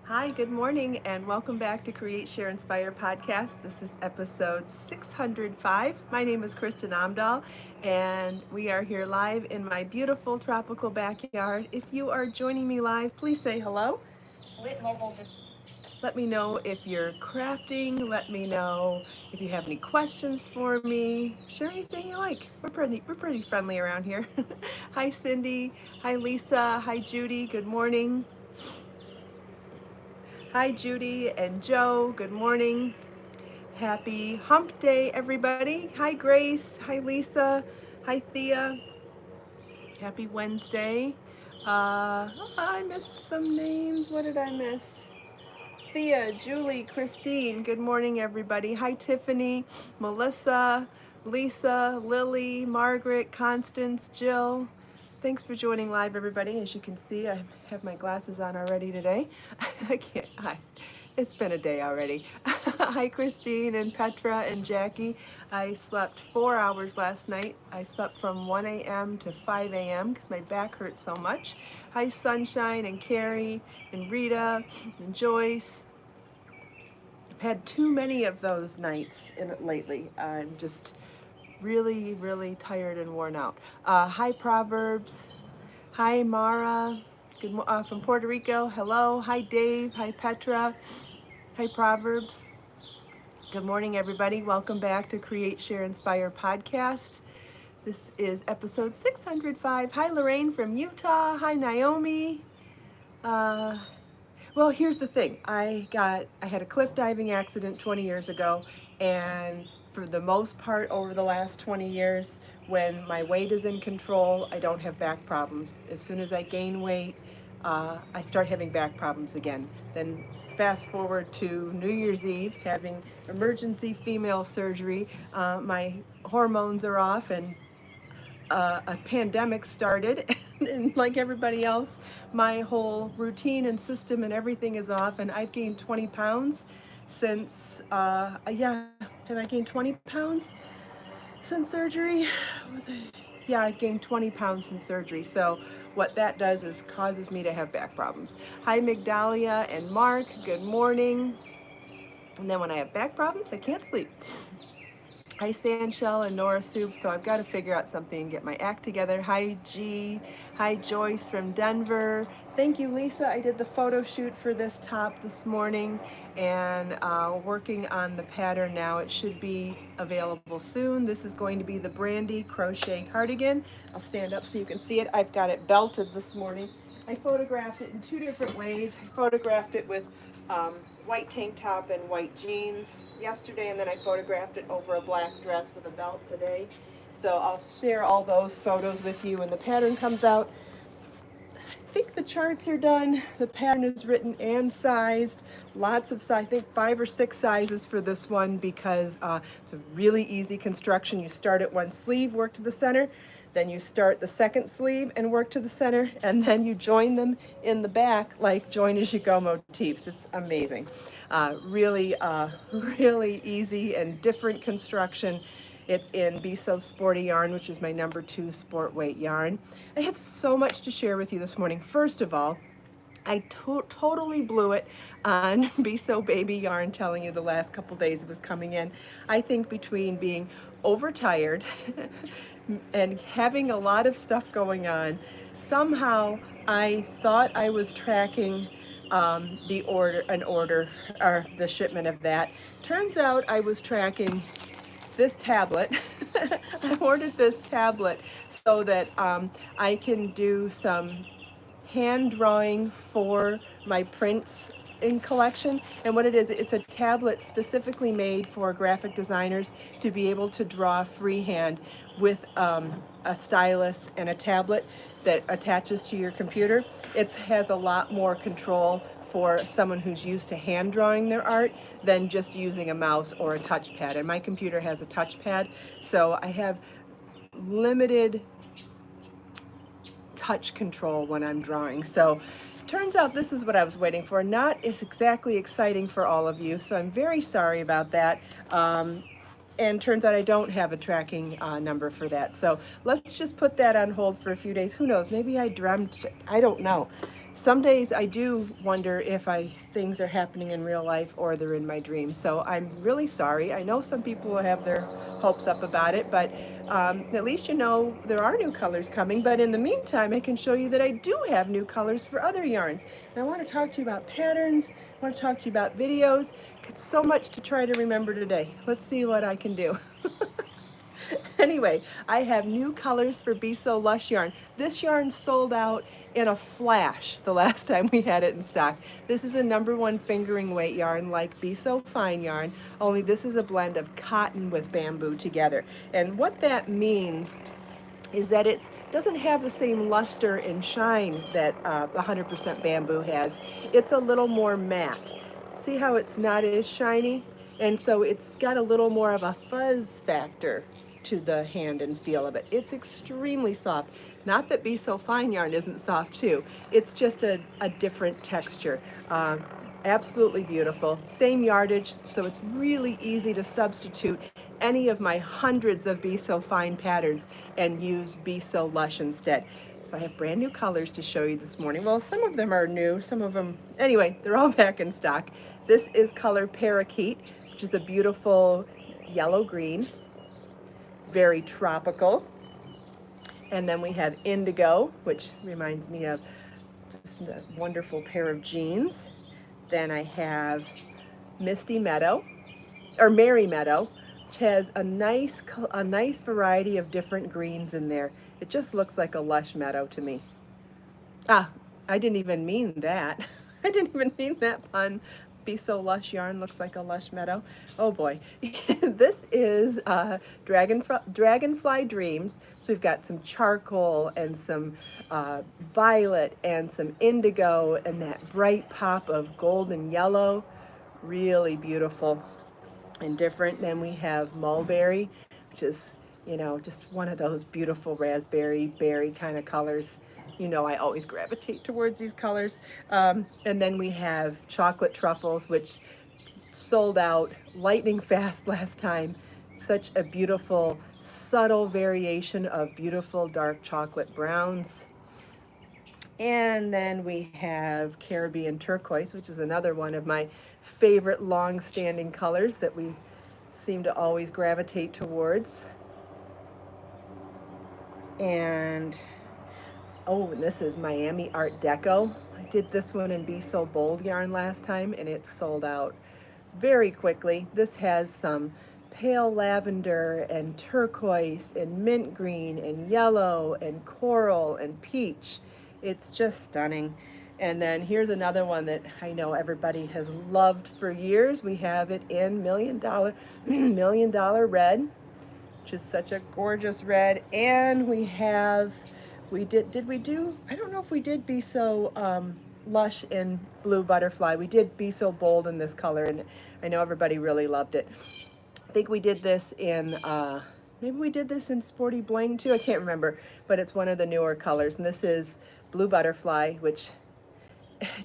Hi, good morning, and welcome back to Create, Share, Inspire podcast. This is episode 605. My name is Kristin Omdahl, and we are here live in my beautiful tropical backyard. If you are joining me live, please say hello. Let me know if you're crafting. Let me know if you have any questions for me. Share anything you like. We're pretty friendly around here. Hi, Cindy. Hi, Lisa. Hi, Judy. Good morning. Hi, Judy and Joe. Good morning. Happy hump day, everybody. Hi, Grace. Hi, Lisa. Hi, Thea. Happy Wednesday. I missed some names. What did I miss? Thea, Julie, Christine. Good morning, everybody. Hi, Tiffany, Melissa, Lisa, Lily, Margaret, Constance, Jill. Thanks for joining live, everybody. As you can see, I have my glasses on already today. I can't. It's been a day already. Hi, Christine and Petra and Jackie. I slept 4 hours last night. I slept from 1 a.m. to 5 a.m. because my back hurt so much. Hi, Sunshine and Carrie and Rita and Joyce. I've had too many of those nights lately. I'm just really tired and worn out. Hi, Proverbs. Hi, Mara. From Puerto Rico. Hello. Hi, Dave. Hi, Petra. Hi, Proverbs. Good morning, everybody. Welcome back to Create, Share, Inspire podcast. This is episode 605. Hi, Lorraine from Utah. Hi, Naomi. Well, here's the thing. I had a cliff diving accident 20 years ago, and for the most part over the last 20 years, when my weight is in control, I don't have back problems. As soon as I gain weight, I start having back problems again. Then fast forward to New Year's Eve, having emergency female surgery. My hormones are off, and a pandemic started, and like everybody else, my whole routine and system and everything is off, and I've gained 20 pounds since, have I gained 20 pounds since surgery? Yeah, I've gained 20 pounds since surgery. So what that does is causes me to have back problems. Hi, Migdalia and Mark. Good morning. And then when I have back problems, I can't sleep. Hi, Sandshell and Nora Soup. So I've got to figure out something and get my act together. Hi, G. Hi, Joyce from Denver. Thank you, Lisa. I did the photo shoot for this top this morning, and working on the pattern now. It should be available soon. This is going to be the Mandy crochet cardigan. I'll stand up so you can see it. I've got it belted this morning. I photographed it in two different ways. I photographed it with white tank top and white jeans yesterday, and then I photographed it over a black dress with a belt today. So I'll share all those photos with you when the pattern comes out. I think the charts are done. The pattern is written and sized. Lots of size, I think 5 or 6 sizes for this one, because it's a really easy construction. You start at one sleeve, work to the center, then you start the second sleeve and work to the center, and then you join them in the back like join as you go motifs. It's amazing. Really easy and different construction. It's in Be So Sporty yarn, which is my number 2 sport weight yarn. I have so much to share with you this morning. First of all, I totally blew it on Be So Baby yarn, telling you the last couple days it was coming in. I think between being overtired and having a lot of stuff going on, somehow I thought I was tracking the shipment of that. Turns out I was tracking this tablet. I ordered this tablet so that I can do some hand drawing for my prints in collection. And what it is, it's a tablet specifically made for graphic designers to be able to draw freehand with a stylus and a tablet that attaches to your computer. It has a lot more control for someone who's used to hand drawing their art than just using a mouse or a touchpad. And my computer has a touchpad, so I have limited touch control when I'm drawing. So turns out this is what I was waiting for. Not as exactly exciting for all of you, so I'm very sorry about that. And turns out I don't have a tracking number for that. So let's just put that on hold for a few days. Who knows? Maybe I dreamt, I don't know. some days I do wonder if things are happening in real life or they're in my dreams. So I'm really sorry. I know some people will have their hopes up about it, but at least you know there are new colors coming. But in the meantime, I can show you that I do have new colors for other yarns. And I want to talk to you about patterns. I want to talk to you about videos. It's so much to try to remember today. Let's see what I can do. Anyway, I have new colors for Be So Lush yarn. This yarn sold out in a flash the last time we had it in stock. This is a #1 fingering weight yarn like Be So Fine yarn, only this is a blend of cotton with bamboo together. And what that means is that it doesn't have the same luster and shine that 100% bamboo has. It's a little more matte. See how it's not as shiny? And so it's got a little more of a fuzz factor to the hand and feel of it. It's extremely soft. Not that Be So Fine yarn isn't soft too. It's just a different texture. Absolutely beautiful. Same yardage, so it's really easy to substitute any of my hundreds of Be So Fine patterns and use Be So Lush instead. So I have brand new colors to show you this morning. Well, some of them are new, some of them, anyway, they're all back in stock. This is color Parakeet, which is a beautiful yellow green, very tropical. And then we have Indigo, which reminds me of just a wonderful pair of jeans. Then I have Misty Meadow, or Merry Meadow, which has a nice variety of different greens in there. It just looks like a lush meadow to me. Ah, I didn't even mean that. I didn't even mean that pun. Be So Lush yarn looks like a lush meadow. Oh boy. This is Dragonfly Dreams. So we've got some charcoal and some violet and some indigo and that bright pop of golden yellow. Really beautiful and different. Then we have Mulberry, which is, you know, just one of those beautiful raspberry berry kind of colors. You know, I always gravitate towards these colors. And then we have Chocolate Truffles, which sold out lightning fast last time. Such a beautiful, subtle variation of beautiful dark chocolate browns. And then we have Caribbean Turquoise, which is another one of my favorite long-standing colors that we seem to always gravitate towards. And oh, and this is Miami Art Deco. I did this one in Be So Bold yarn last time and it sold out very quickly. This has some pale lavender and turquoise and mint green and yellow and coral and peach. It's just stunning. And then here's another one that I know everybody has loved for years. We have it in Million Dollar Red, which is such a gorgeous red. And we have, I don't know if we did Be So Lush in Blue Butterfly. We did Be So Bold in this color, and I know everybody really loved it. I think we did this in, maybe we did this in Sporty Bling too, I can't remember, but it's one of the newer colors. And this is Blue Butterfly, which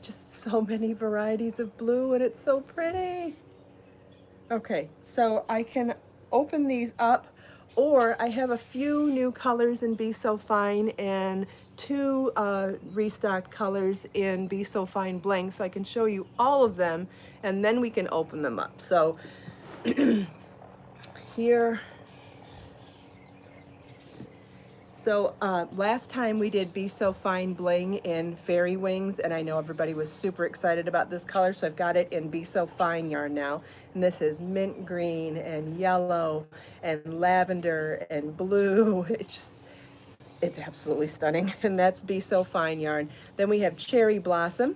just so many varieties of blue and it's so pretty. Okay, so I can open these up, or I have a few new colors in Be So Fine and 2 restocked colors in Be So Fine Bling, so I can show you all of them and then we can open them up. So here, so last time we did Be So Fine Bling in Fairy Wings, and I know everybody was super excited about this color, so I've got it in Be So Fine yarn now. And this is mint green and yellow and lavender and blue. It's absolutely stunning. And that's Be So Fine yarn. Then we have Cherry Blossom,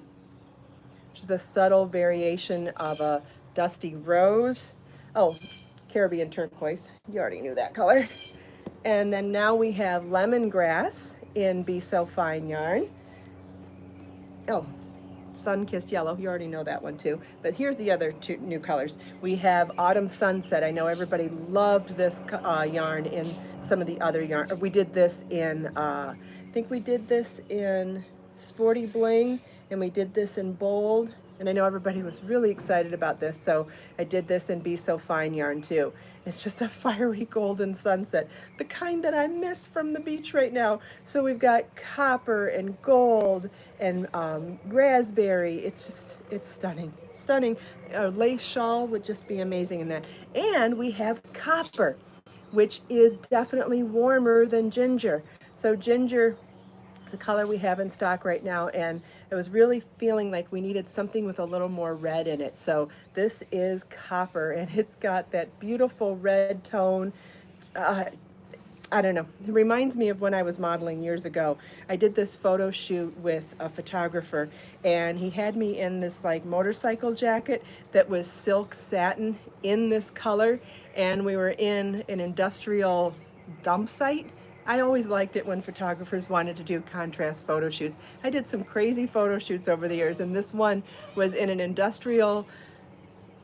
which is a subtle variation of a dusty rose. Oh, Caribbean Turquoise. You already knew that color. And then now we have Lemongrass in Be So Fine yarn. Oh, Sun-Kissed Yellow, you already know that one too. But here's the other 2 new colors. We have Autumn Sunset. I know everybody loved this yarn in some of the other yarn. We did this in, I think we did this in Sporty Bling, and we did this in Bold. And I know everybody was really excited about this, so I did this in Be So Fine yarn too. It's just a fiery golden sunset, the kind that I miss from the beach right now. So we've got copper and gold and raspberry. It's stunning, stunning. A lace shawl would just be amazing in that. And we have copper, which is definitely warmer than ginger. So ginger, it's a color we have in stock right now, and I was really feeling like we needed something with a little more red in it. So this is copper, and it's got that beautiful red tone. Uh, I don't know. It reminds me of when I was modeling years ago. I did this photo shoot with a photographer, and he had me in this like motorcycle jacket that was silk satin in this color, and we were in an industrial dump site. I always liked it when photographers wanted to do contrast photo shoots. I did some crazy photo shoots over the years, and this one was in an industrial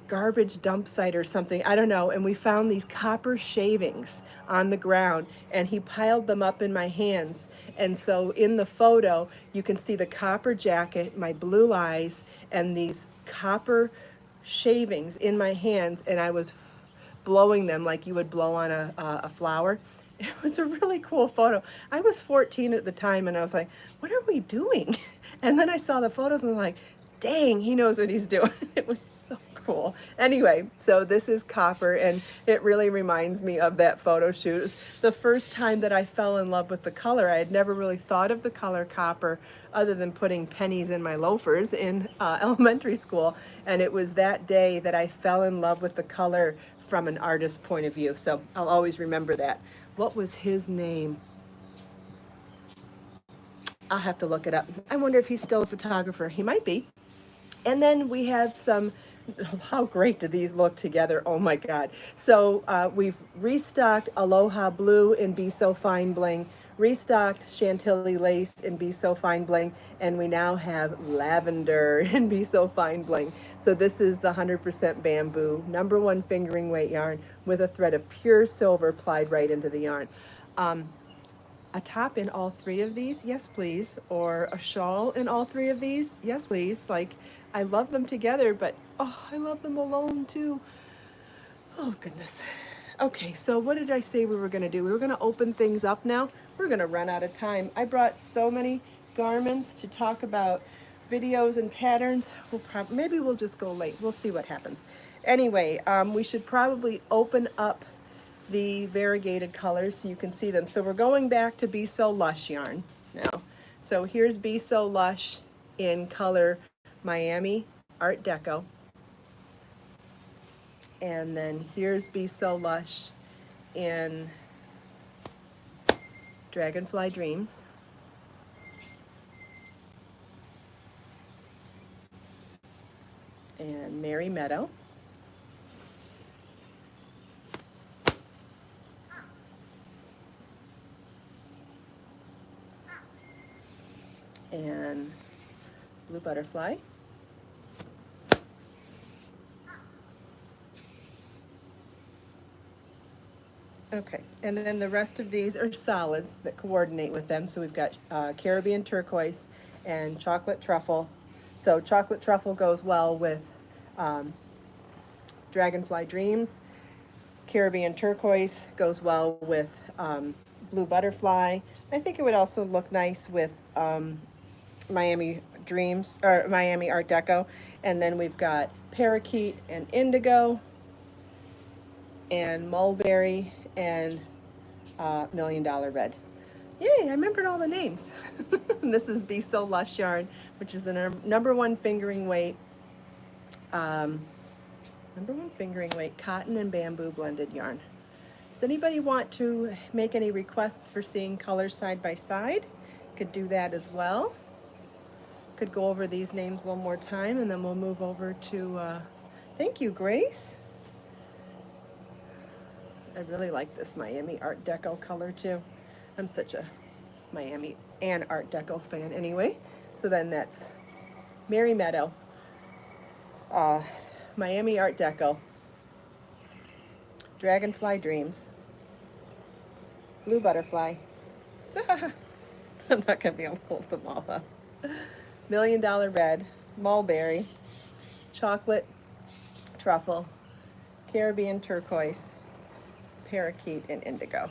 garbage dump site or something, I don't know, and we found these copper shavings on the ground, and he piled them up in my hands. And so in the photo you can see the copper jacket, my blue eyes, and these copper shavings in my hands, and I was blowing them like you would blow on a flower. It was a really cool photo. I was 14 at the time, and I was like, what are we doing? And then I saw the photos, and I'm like, dang, he knows what he's doing. It was so cool. Anyway, so this is copper, and it really reminds me of that photo shoot. It was the first time that I fell in love with the color. I had never really thought of the color copper other than putting pennies in my loafers in elementary school. And it was that day that I fell in love with the color from an artist's point of view. So I'll always remember that. What was his name? I'll have to look it up. I wonder if he's still a photographer. He might be. And then we have some, how great do these look together? Oh my God. So we've restocked Aloha Blue in Be So Fine Bling, restocked Chantilly Lace in Be So Fine Bling, and we now have Lavender in Be So Fine Bling. So this is the 100% bamboo, #1 fingering weight yarn with a thread of pure silver plied right into the yarn. A top in all 3 of these, yes please, or a shawl in all 3 of these, yes please. Like, I love them together, but oh, I love them alone too. Oh goodness. Okay, so what did I say we were gonna do? We were gonna open things up now. We're gonna run out of time. I brought so many garments to talk about videos and patterns. Maybe we'll just go late. We'll see what happens. Anyway, we should probably open up the variegated colors so you can see them. So we're going back to Be So Lush yarn now. So here's Be So Lush in color Miami Art Deco. And then here's Be So Lush in Dragonfly Dreams. And Merry Meadow. And Blue Butterfly. Okay, and then the rest of these are solids that coordinate with them. So we've got Caribbean Turquoise and Chocolate Truffle. So Chocolate Truffle goes well with Dragonfly Dreams. Caribbean Turquoise goes well with Blue Butterfly. I think it would also look nice with Miami Dreams, or Miami Art Deco. And then we've got Parakeet and Indigo and Mulberry and $1 Million Red. Yay, I remembered all the names. And this is Be So Lush yarn, which is the #1 fingering weight, #1 fingering weight cotton and bamboo blended yarn. Does anybody want to make any requests for seeing colors side by side? Could do that as well. Could go over these names one more time, and then we'll move over to, thank you, Grace. I really like this Miami Art Deco color too. I'm such a Miami and Art Deco fan anyway. So then that's Merry Meadow, Miami Art Deco, Dragonfly Dreams, Blue Butterfly. I'm not going to be able to hold them all up. $1 Million Red, Mulberry, Chocolate Truffle, Caribbean Turquoise, parakeet, and indigo.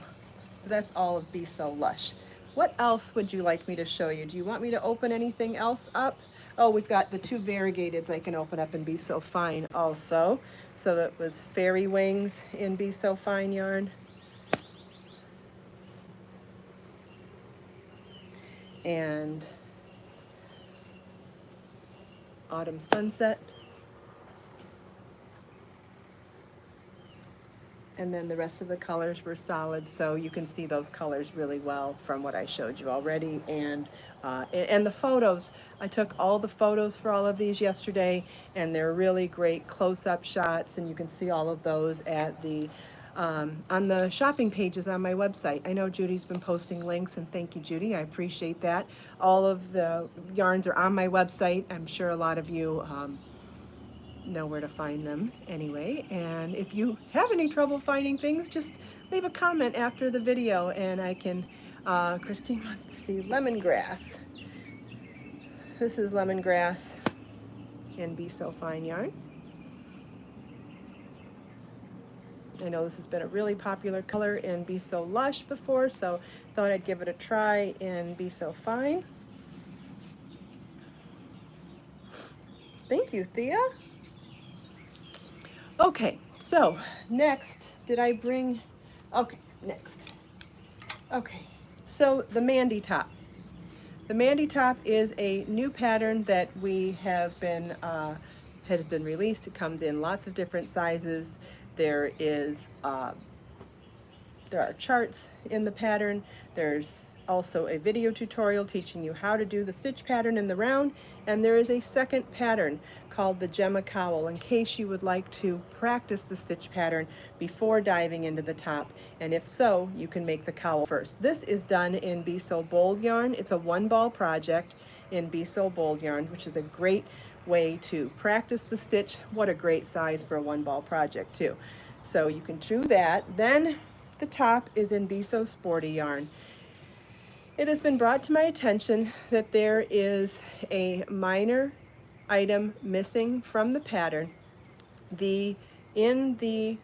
So that's all of Be So Lush. What else would you like me to show you? Do you want me to open anything else up? Oh, we've got the two variegateds I can open up and Be So Fine also. So that was Fairy Wings in Be So Fine yarn. And Autumn Sunset. And then the rest of the colors were solid, so you can see those colors really well from what I showed you already. And the photos, I took all the photos for all of these yesterday, and they're really great close-up shots, and you can see all of those at the on the shopping pages on my website. I know Judy's been posting links, and thank you, Judy. I appreciate that. All of the yarns are on my website. I'm sure a lot of you know where to find them anyway. And if you have any trouble finding things, just leave a comment after the video and I can, Christine wants to see lemongrass. This is lemongrass in Be So Fine yarn. I know this has been a really popular color in Be So Lush before, so thought I'd give it a try in Be So Fine. Thank you, Thea. Okay, so next, did I bring, okay, next. Okay, so the Mandy top. The Mandy top is a new pattern that we have been, has been released. It comes in lots of different sizes. There are charts in the pattern. There's also a video tutorial teaching you how to do the stitch pattern in the round, and there is a second pattern called the Gemma cowl in case you would like to practice the stitch pattern before diving into the top, and if so, you can make the cowl first. This is done in Be So Bold yarn. It's a 1-ball project in Be So Bold yarn, which is a great way to practice the stitch. What a great size for a 1-ball project too. So you can do that. Then the top is in Be So Sporty yarn. It has been brought to my attention that there is a minor item missing from the pattern. In the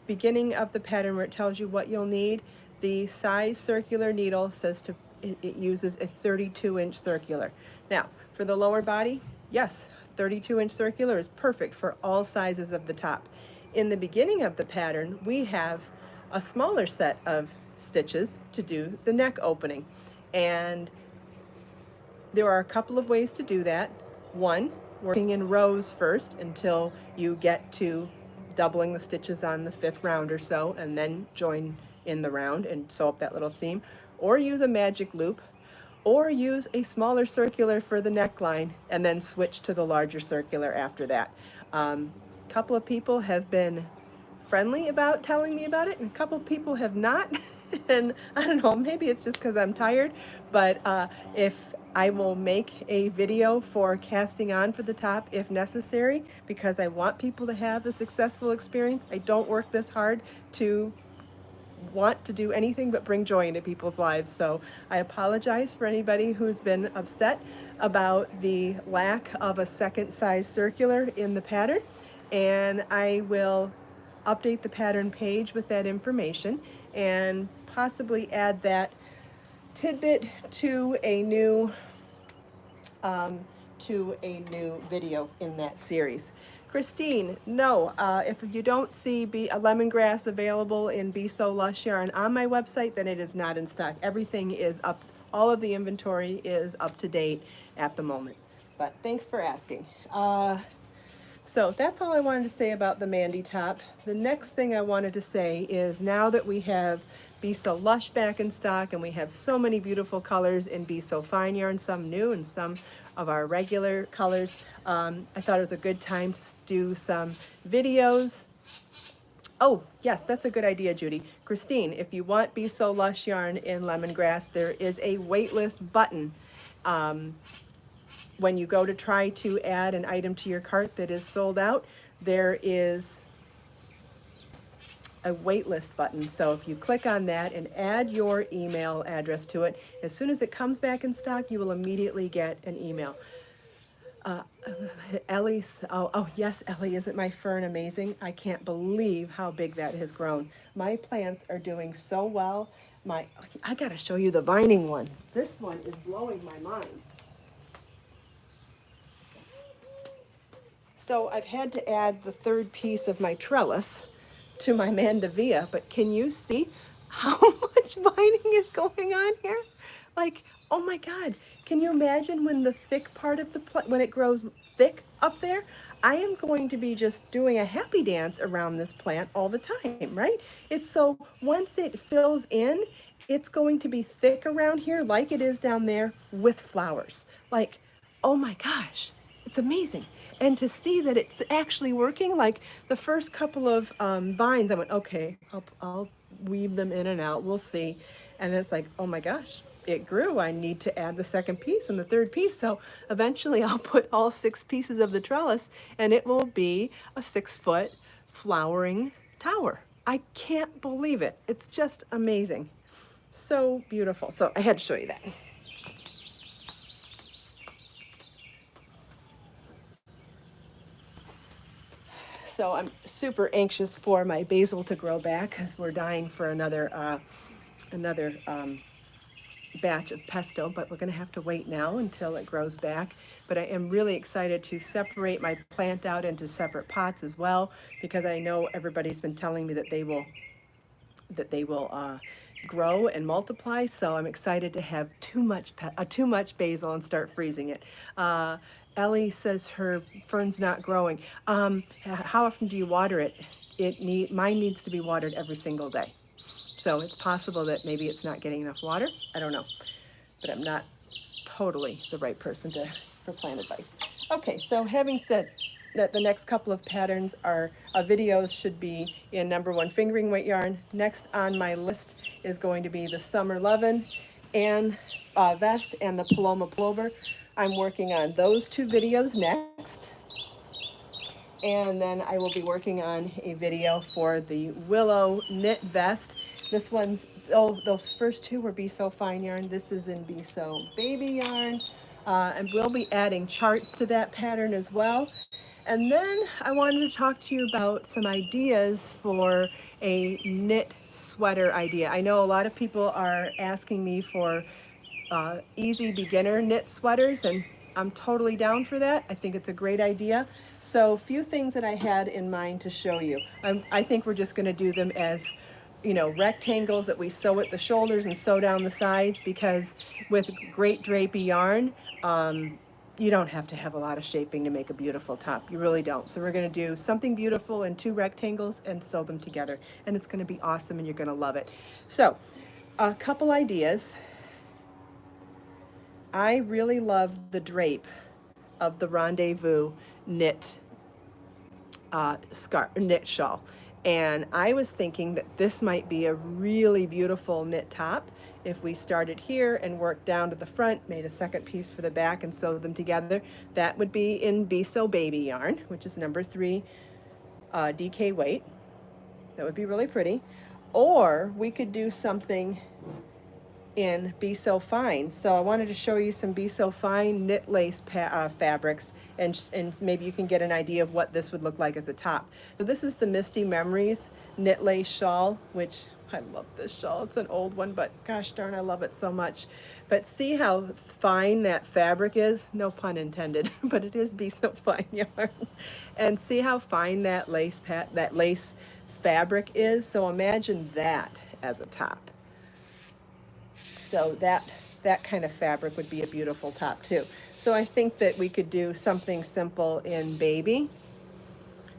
beginning of the pattern where it tells you what you'll need, the size circular needle says it uses a 32-inch circular. Now, for the lower body, yes, 32-inch circular is perfect for all sizes of the top. In the beginning of the pattern, we have a smaller set of stitches to do the neck opening. And there are a couple of ways to do that. One, working in rows first until you get to doubling the stitches on the 5th round or so, and then join in the round and sew up that little seam, or use a magic loop, or use a smaller circular for the neckline and then switch to the larger circular after that. A couple of people have been friendly about telling me about it, and a couple of people have not. And I don't know, maybe it's just because I'm tired, but if I will make a video for casting on for the top if necessary, because I want people to have a successful experience. I don't work this hard to want to do anything but bring joy into people's lives. So I apologize for anybody who's been upset about the lack of a second size circular in the pattern, and I will update the pattern page with that information and possibly add that tidbit to a new video in that series. Christine, no, if you don't see a lemongrass available in Be So Lush yarn on my website, then it is not in stock. Everything is up, all of the inventory is up to date at the moment. But thanks for asking. So that's all I wanted to say about the Mandy top. The next thing I wanted to say is now that we have Be So Lush back in stock and we have so many beautiful colors in Be So Fine yarn, some new and some of our regular colors, I thought it was a good time to do some videos. Oh, yes, that's a good idea, Judy. Christine, if you want Be So Lush yarn in lemongrass, there is a waitlist button. When you go to try to add an item to your cart that is sold out, there is a waitlist button. So if you click on that and add your email address to it, as soon as it comes back in stock, you will immediately get an email. Uh, Ellie's, oh yes, Ellie, isn't my fern amazing? I can't believe how big that has grown. My plants are doing so well. I gotta show you the vining one. This one is blowing my mind. So I've had to add the third piece of my trellis to my mandevilla, but can you see how much vining is going on here? Like, oh my God, can you imagine when the thick part of the plant, when it grows thick up there? I am going to be just doing a happy dance around this plant all the time, right? It's so once it fills in, it's going to be thick around here like it is down there with flowers. Like, oh my gosh, it's amazing. And to see that it's actually working, like the first couple of vines, I went, okay, I'll weave them in and out, we'll see. And it's like, oh my gosh, it grew. I need to add the second piece and the third piece. So eventually I'll put all 6 pieces of the trellis and it will be a 6-foot flowering tower. I can't believe it. It's just amazing. So beautiful. So I had to show you that. So I'm super anxious for my basil to grow back because we're dying for another batch of pesto, but we're going to have to wait now until it grows back. But I am really excited to separate my plant out into separate pots as well, because I know everybody's been telling me that they will grow and multiply. So I'm excited to have too much basil and start freezing it. Ellie says her fern's not growing. How often do you water it? Mine needs to be watered every single day. So it's possible that maybe it's not getting enough water. I don't know, but I'm not totally the right person for plant advice. Okay, so having said that, the next couple of patterns are videos should be in #1 fingering weight yarn. Next on my list is going to be the Summer Lovin' and vest and the Paloma pullover. I'm working on those 2 videos next. And then I will be working on a video for the Willow knit vest. This one's, oh, those first 2 were Be So Fine yarn. This is in Be So Baby yarn. And we'll be adding charts to that pattern as well. And then I wanted to talk to you about some ideas for a knit sweater idea. I know a lot of people are asking me for easy beginner knit sweaters, and I'm totally down for that. I think it's a great idea. So a few things that I had in mind to show you. I think we're just going to do them as, you know, rectangles that we sew at the shoulders and sew down the sides, because with great drapey yarn, you don't have to have a lot of shaping to make a beautiful top. You really don't. So we're going to do something beautiful in 2 rectangles and sew them together. And it's going to be awesome and you're going to love it. So a couple ideas. I really love the drape of the Rendezvous knit knit shawl. And I was thinking that this might be a really beautiful knit top if we started here and worked down to the front, made a second piece for the back and sewed them together. That would be in Be So Baby yarn, which is #3 DK weight. That would be really pretty. Or we could do something in Be So Fine. So I wanted to show you some Be So Fine knit lace fabrics, and maybe you can get an idea of what this would look like as a top. So this is the Misty Memories knit lace shawl, which I love this shawl. It's an old one, but gosh darn, I love it so much. But see how fine that fabric is? No pun intended, but it is Be So Fine yarn. And see how fine that lace fabric is? So imagine that as a top. So that kind of fabric would be a beautiful top too. So I think that we could do something simple in baby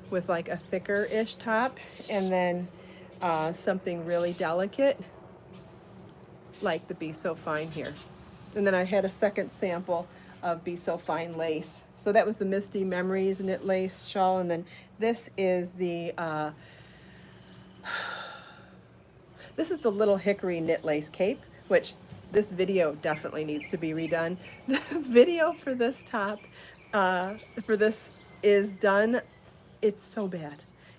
with like a thicker-ish top, and then something really delicate like the Be So Fine here. And then I had a second sample of Be So Fine lace. So that was the Misty Memories knit lace shawl, and then this is the Little Hickory knit lace cape, which this video definitely needs to be redone. The video for this top, for this is done. It's so bad.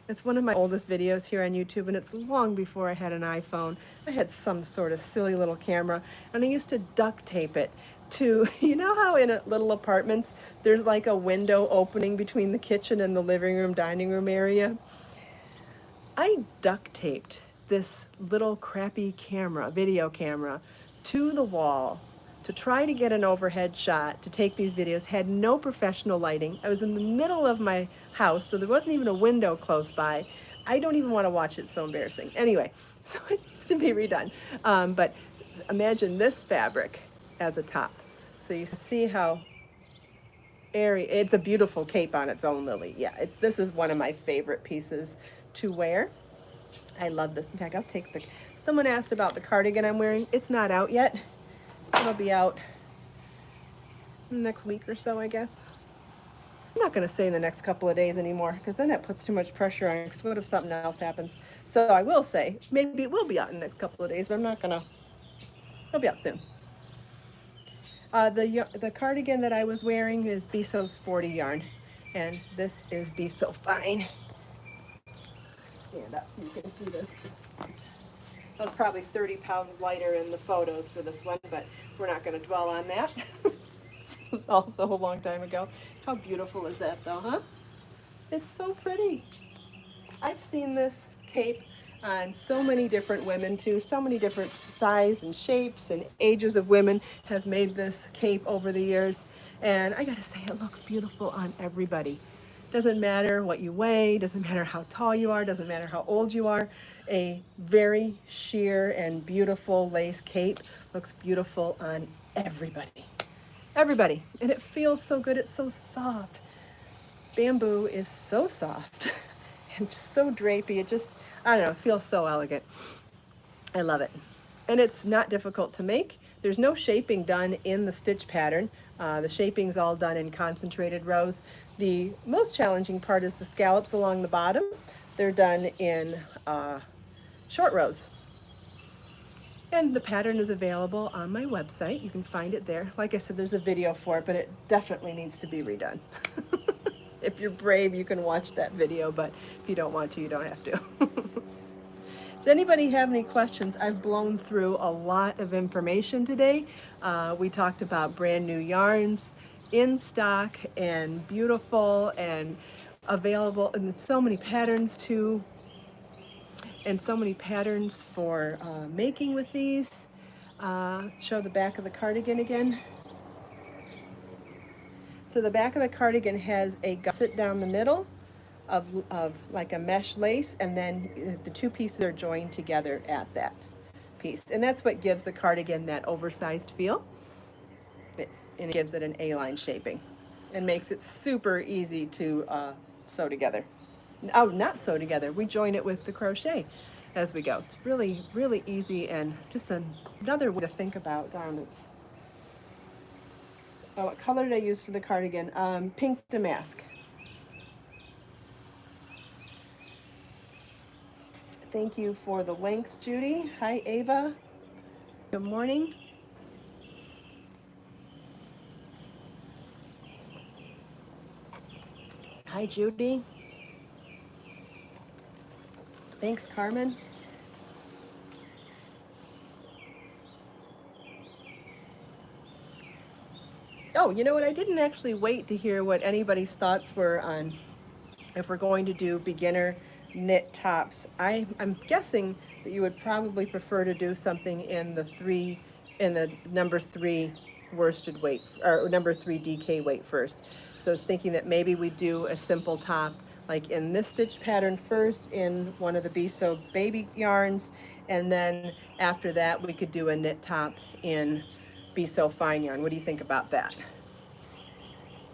It's one of my oldest videos here on YouTube, and it's long before I had an iPhone. I had some sort of silly little camera, and I used to duct tape it to, you know how in little apartments there's like a window opening between the kitchen and the living room, dining room area? I duct taped this little crappy camera, video camera, to the wall to try to get an overhead shot to take these videos. Had no professional lighting. I was in the middle of my house, so there wasn't even a window close by. I don't even want to watch it, so embarrassing. Anyway, so it needs to be redone. But imagine this fabric as a top. So you see how airy, it's a beautiful cape on its own, Lily. Yeah, this is one of my favorite pieces to wear. I love this. In fact, I'll take the, someone asked about the cardigan I'm wearing. It's not out yet. It'll be out next week or so, I guess. I'm not going to say in the next couple of days anymore, because then that puts too much pressure on it. Because what if something else happens? So I will say, maybe it will be out in the next couple of days, but I'm not going to, it'll be out soon. The cardigan that I was wearing is Be So Sporty yarn, and this is Be So Fine. Stand up so you can see this. I was probably 30 pounds lighter in the photos for this one, but we're not going to dwell on that. It was also a long time ago. How beautiful is that though, huh? It's so pretty. I've seen this cape on so many different women too. So many different sizes and shapes and ages of women have made this cape over the years. And I gotta say, it looks beautiful on everybody. Doesn't matter what you weigh, doesn't matter how tall you are, doesn't matter how old you are. A very sheer and beautiful lace cape looks beautiful on everybody. Everybody. And it feels so good. It's so soft. Bamboo is so soft and just so drapey. It just, I don't know, it feels so elegant. I love it. And it's not difficult to make. There's no shaping done in the stitch pattern. The shaping's all done in concentrated rows. The most challenging part is the scallops along the bottom. They're done in short rows. And the pattern is available on my website. You can find it there. Like I said, there's a video for it, but it definitely needs to be redone. If you're brave, you can watch that video, but if you don't want to, you don't have to. Does anybody have any questions? I've blown through a lot of information today. We talked about brand new yarns in stock and beautiful and available, and so many patterns too, and so many patterns for making with these. Show the back of the cardigan again. So the back of the cardigan has a gusset down the middle of like a mesh lace, and then the two pieces are joined together at that piece. And that's what gives the cardigan that oversized feel. And it gives it an A-line shaping and makes it super easy to sew together. Oh, not sew together. We join it with the crochet as we go. It's really, really easy and just another way to think about garments. Oh, what color did I use for the cardigan? Pink damask. Thank you for the links, Judy. Hi, Ava. Good morning. Hi, Judy. Thanks, Carmen. Oh, you know what? I didn't actually wait to hear what anybody's thoughts were on if we're going to do beginner knit tops. I'm guessing that you would probably prefer to do something in the number 3 worsted weight, or number 3 DK weight first. So I was thinking that maybe we do a simple top like in this stitch pattern first in one of the Be So baby yarns, and then after that we could do a knit top in Be So fine yarn. What do you think about that?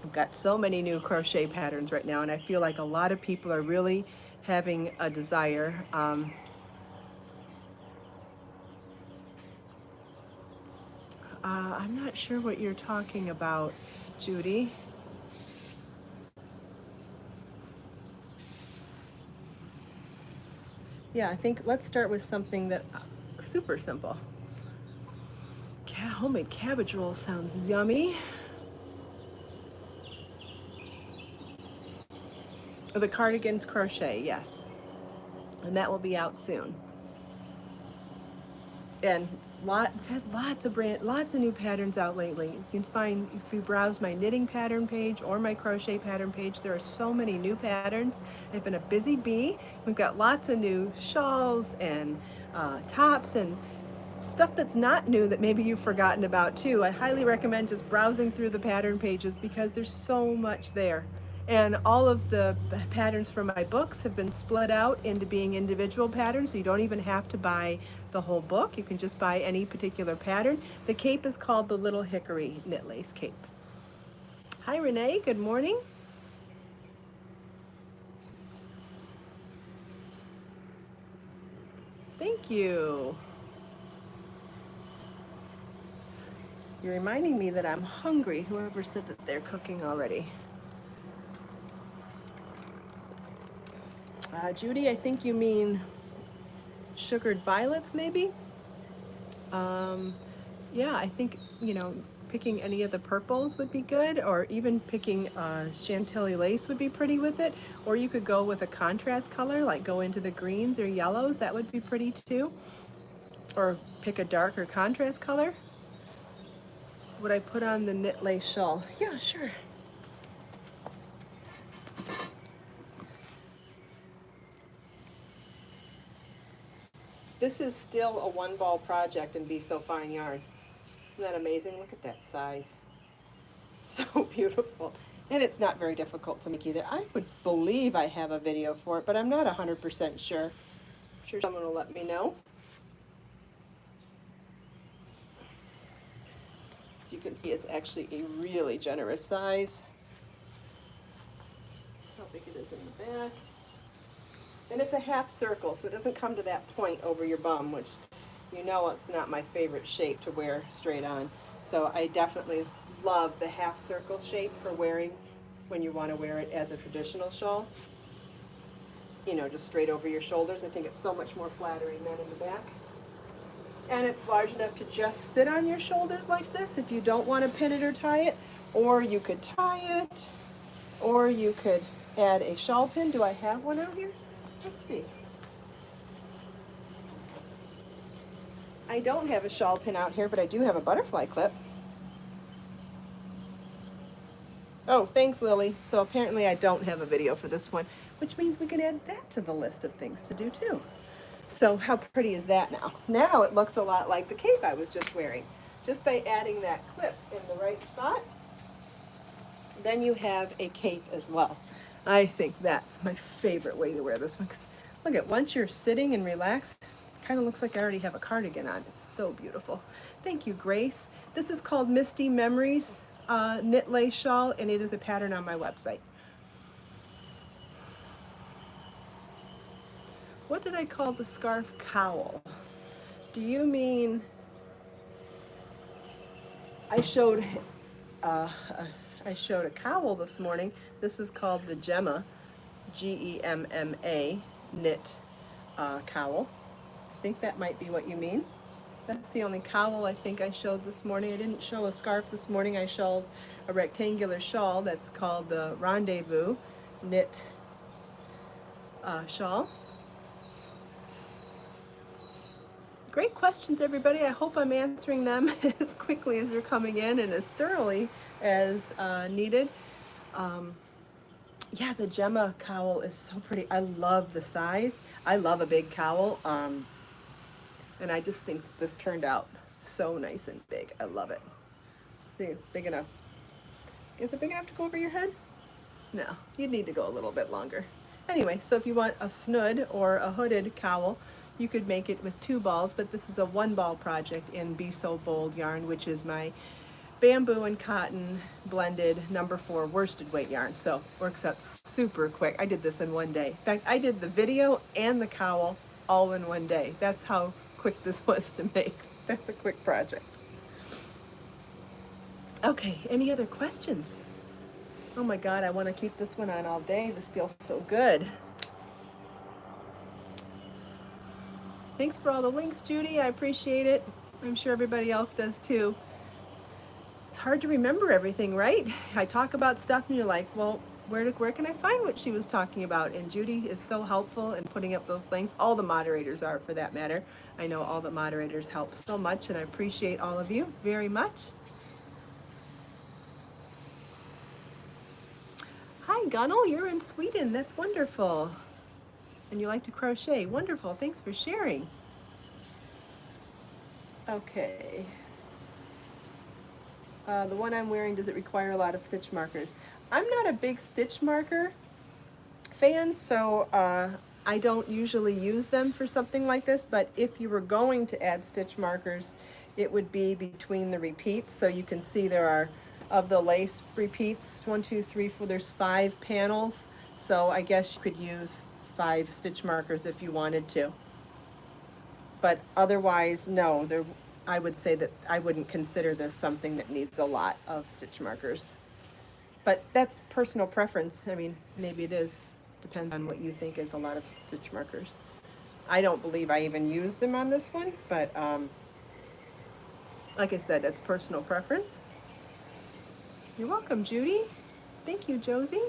I've got so many new crochet patterns right now, and I feel like a lot of people are really having a desire. I'm not sure what you're talking about, Judy. Yeah, I think let's start with something that super simple. Homemade cabbage roll sounds yummy. The cardigan's crochet, yes. And that will be out soon. And lots of new patterns out lately. You can find, if you browse my knitting pattern page or my crochet pattern page, there are so many new patterns. I've been a busy bee. We've got lots of new shawls and tops and stuff that's not new that maybe you've forgotten about too. I highly recommend just browsing through the pattern pages because there's so much there. And all of the patterns from my books have been split out into being individual patterns, so you don't even have to buy the whole book. You can just buy any particular pattern. The cape is called the Little Hickory Knit Lace Cape. Hi Renee, good morning. Thank you. You're reminding me that I'm hungry, whoever said that they're cooking already. Judy, I think you mean sugared violets, maybe? Yeah, I think, picking any of the purples would be good, or even picking Chantilly lace would be pretty with it. Or you could go with a contrast color, like go into the greens or yellows, that would be pretty too. Or pick a darker contrast color. Would I put on the knit lace shawl? Yeah, sure. This is still a one ball project in Be So Fine yarn. Isn't that amazing? Look at that size. So beautiful. And it's not very difficult to make either. I would believe I have a video for it, but I'm not 100% sure. I'm sure someone will let me know. So you can see it's actually a really generous size. How big it is in the back. And it's a half circle, so it doesn't come to that point over your bum, which you know it's not my favorite shape to wear straight on. So I definitely love the half circle shape for wearing when you want to wear it as a traditional shawl. Just straight over your shoulders. I think it's so much more flattering than in the back. And it's large enough to just sit on your shoulders like this if you don't want to pin it or tie it. Or you could tie it, or you could add a shawl pin. Do I have one out here? Let's see. I don't have a shawl pin out here, but I do have a butterfly clip. Oh, thanks, Lily. So apparently I don't have a video for this one, which means we can add that to the list of things to do too. So how pretty is that now? Now it looks a lot like the cape I was just wearing. Just by adding that clip in the right spot, then you have a cape as well. I think that's my favorite way to wear this one. 'Cause look at, once you're sitting and relaxed, it kind of looks like I already have a cardigan on. It's so beautiful. Thank you, Grace. This is called Misty Memories Knit Lace Shawl, and it is a pattern on my website. What did I call the scarf? Cowl. Do you mean, I showed a cowl this morning. This is called the Gemma, Gemma knit cowl. I think that might be what you mean. That's the only cowl I think I showed this morning. I didn't show a scarf this morning. I showed a rectangular shawl that's called the Rendezvous knit shawl. Great questions, everybody. I hope I'm answering them as quickly as they're coming in and as thoroughly as needed. Yeah, the Gemma cowl is so pretty. I love the size. I love a big cowl. And I just think this turned out so nice and big. I love it. See, big enough. Is it big enough to go over your head? No, you'd need to go a little bit longer. Anyway, so if you want a snood or a hooded cowl, you could make it with 2 balls, but this is a 1 ball project in Be So Bold yarn, which is my bamboo and cotton blended #4 worsted weight yarn. So works up super quick. I did this in 1 day. In fact, I did the video and the cowl all in 1 day. That's how quick this was to make. That's a quick project. Okay, any other questions? Oh my God, I want to keep this one on all day. This feels so good. Thanks for all the links, Judy. I appreciate it. I'm sure everybody else does too. It's hard to remember everything, right? I talk about stuff and you're like, well, where can I find what she was talking about? And Judy is so helpful in putting up those links. All the moderators are, for that matter. I know all the moderators help so much, and I appreciate all of you very much. Hi, Gunnel, you're in Sweden. That's wonderful. And you like to crochet. Wonderful. Thanks for sharing. Okay. The one I'm wearing, does it require a lot of stitch markers? I'm not a big stitch marker fan, so I don't usually use them for something like this, but if you were going to add stitch markers, it would be between the repeats. So you can see there are, of the lace repeats, 1, 2, 3, 4, there's 5 panels. So I guess you could use 5 stitch markers if you wanted to. But otherwise, no, I would say that I wouldn't consider this something that needs a lot of stitch markers. But that's personal preference. I mean, maybe it is. Depends on what you think is a lot of stitch markers. I don't believe I even used them on this one, but like I said, that's personal preference. You're welcome, Judy. Thank you, Josie.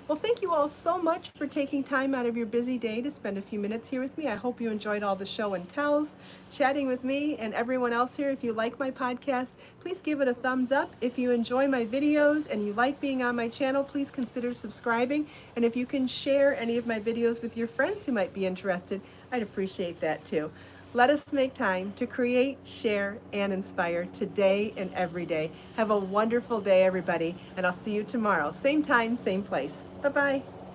Well, thank you all so much for taking time out of your busy day to spend a few minutes here with me. I hope you enjoyed all the show and tells, chatting with me and everyone else here. If you like my podcast, please give it a thumbs up. If you enjoy my videos and you like being on my channel, please consider subscribing. And if you can share any of my videos with your friends who might be interested, I'd appreciate that too. Let us make time to create, share, and inspire today and every day. Have a wonderful day, everybody, and I'll see you tomorrow. Same time, same place. Bye-bye.